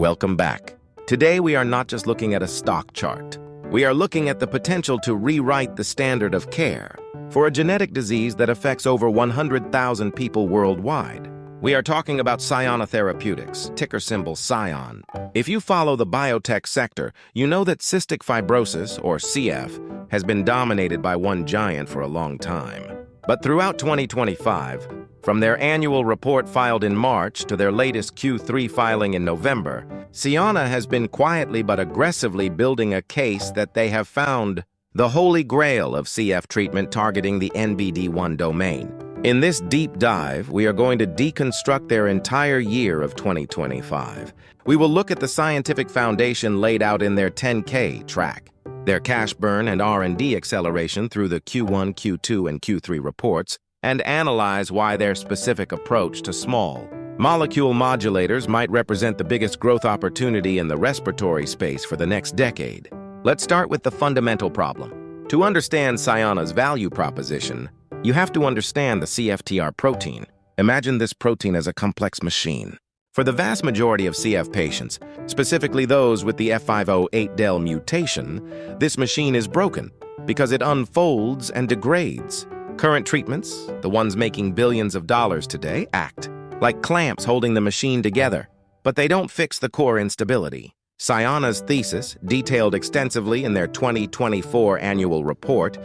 Welcome back. Today we are not just looking at a stock chart. We are looking at the potential to rewrite the standard of care for a genetic disease that affects over 100,000 people worldwide. We are talking about Sionna Therapeutics, ticker symbol SION. If you follow the biotech sector, you know that cystic fibrosis, or CF, has been dominated by one giant for a long time. But throughout 2025, from their annual report filed in March to their latest Q3 filing in November, Sionna has been quietly but aggressively building a case that they have found the holy grail of CF treatment targeting the NBD1 domain. In this deep dive, we are going to deconstruct their entire year of 2025. We will look at the scientific foundation laid out in their 10K track, their cash burn and R&D acceleration through the Q1, Q2, and Q3 reports, and analyze why their specific approach to small molecule modulators might represent the biggest growth opportunity in the respiratory space for the next decade. Let's start with the fundamental problem. To understand Sionna's value proposition, you have to understand the CFTR protein. Imagine this protein as a complex machine. For the vast majority of CF patients, specifically those with the F508del mutation, this machine is broken because it unfolds and degrades. Current treatments, the ones making billions of dollars today, act like clamps holding the machine together, but they don't fix the core instability. Sionna's thesis, detailed extensively in their 2024 annual report,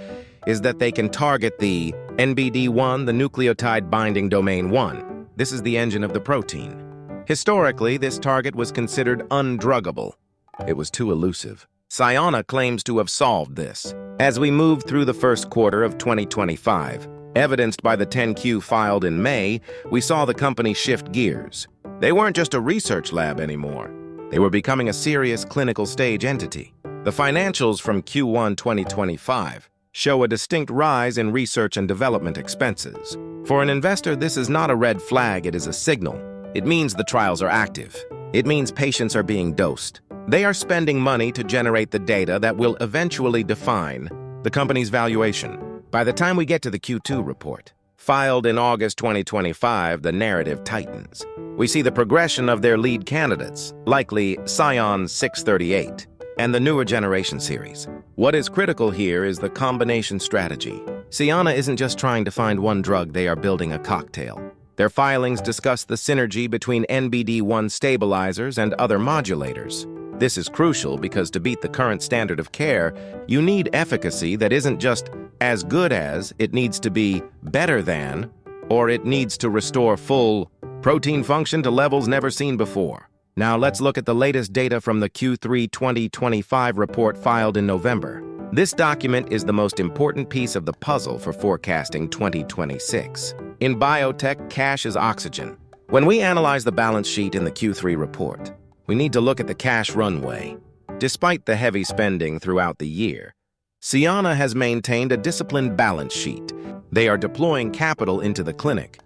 is that they can target the NBD1, the nucleotide binding domain 1. This is the engine of the protein. Historically, this target was considered undruggable. It was too elusive. Sionna claims to have solved this. As we move through the first quarter of 2025, evidenced by the 10Q filed in May, we saw the company shift gears. They weren't just a research lab anymore. They were becoming a serious clinical stage entity. The financials from Q1 2025 show a distinct rise in research and development expenses. For an investor, this is not a red flag, it is a signal. It means the trials are active. It means patients are being dosed. They are spending money to generate the data that will eventually define the company's valuation. By the time we get to the Q2 report, filed in August 2025, the narrative tightens. We see the progression of their lead candidates, likely SION 638, and the newer generation series. What is critical here is the combination strategy. Sionna isn't just trying to find one drug, they are building a cocktail. Their filings discuss the synergy between NBD1 stabilizers and other modulators. This is crucial because to beat the current standard of care, you need efficacy that isn't just as good as, it needs to be better than, or it needs to restore full protein function to levels never seen before. Now let's look at the latest data from the Q3 2025 report filed in November. This document is the most important piece of the puzzle for forecasting 2026. In biotech, cash is oxygen. When we analyze the balance sheet in the Q3 report, we need to look at the cash runway. Despite the heavy spending throughout the year, Sionna has maintained a disciplined balance sheet. They are deploying capital into the clinic,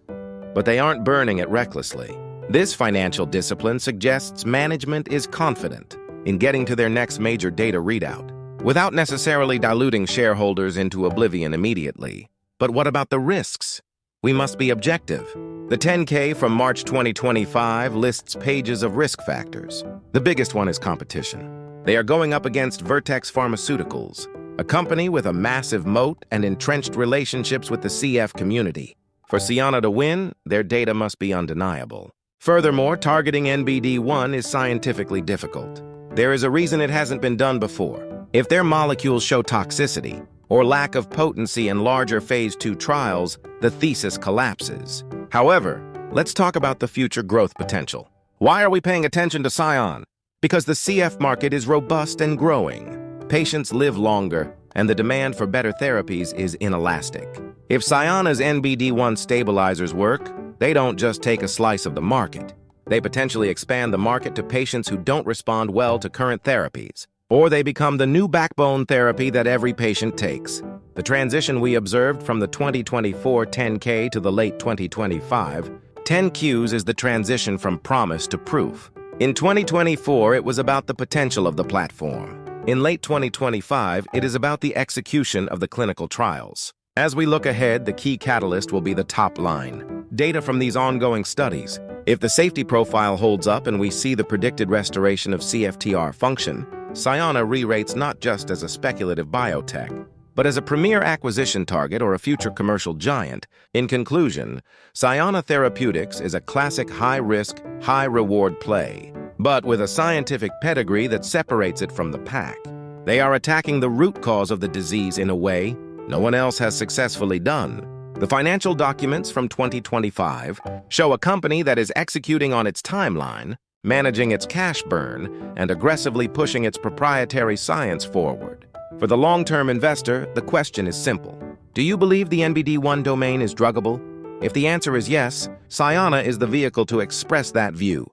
but they aren't burning it recklessly. This financial discipline suggests management is confident in getting to their next major data readout, without necessarily diluting shareholders into oblivion immediately. But what about the risks? We must be objective. The 10K from March 2025 lists pages of risk factors. The biggest one is competition. They are going up against Vertex Pharmaceuticals, a company with a massive moat and entrenched relationships with the CF community. For Sionna to win, their data must be undeniable. Furthermore, targeting NBD1 is scientifically difficult. There is a reason it hasn't been done before. If their molecules show toxicity or lack of potency in larger phase 2 trials, the thesis collapses. However, let's talk about the future growth potential. Why are we paying attention to SION? Because the CF market is robust and growing. Patients live longer, and the demand for better therapies is inelastic. If Sionna's NBD1 stabilizers work, they don't just take a slice of the market. They potentially expand the market to patients who don't respond well to current therapies, or they become the new backbone therapy that every patient takes. The transition we observed from the 2024 10K to the late 2025 10Qs is the transition from promise to proof. In 2024, it was about the potential of the platform. In late 2025, it is about the execution of the clinical trials. As we look ahead, the key catalyst will be the top line. data from these ongoing studies. If the safety profile holds up and we see the predicted restoration of CFTR function, Sionna re-rates not just as a speculative biotech, but as a premier acquisition target or a future commercial giant. In conclusion, Sionna Therapeutics is a classic high-risk, high-reward play, but with a scientific pedigree that separates it from the pack. They are attacking the root cause of the disease in a way no one else has successfully done. The financial documents from 2025 show a company that is executing on its timeline, managing its cash burn, and aggressively pushing its proprietary science forward. For the long-term investor, the question is simple. Do you believe the NBD1 domain is druggable? If the answer is yes, Sionna is the vehicle to express that view.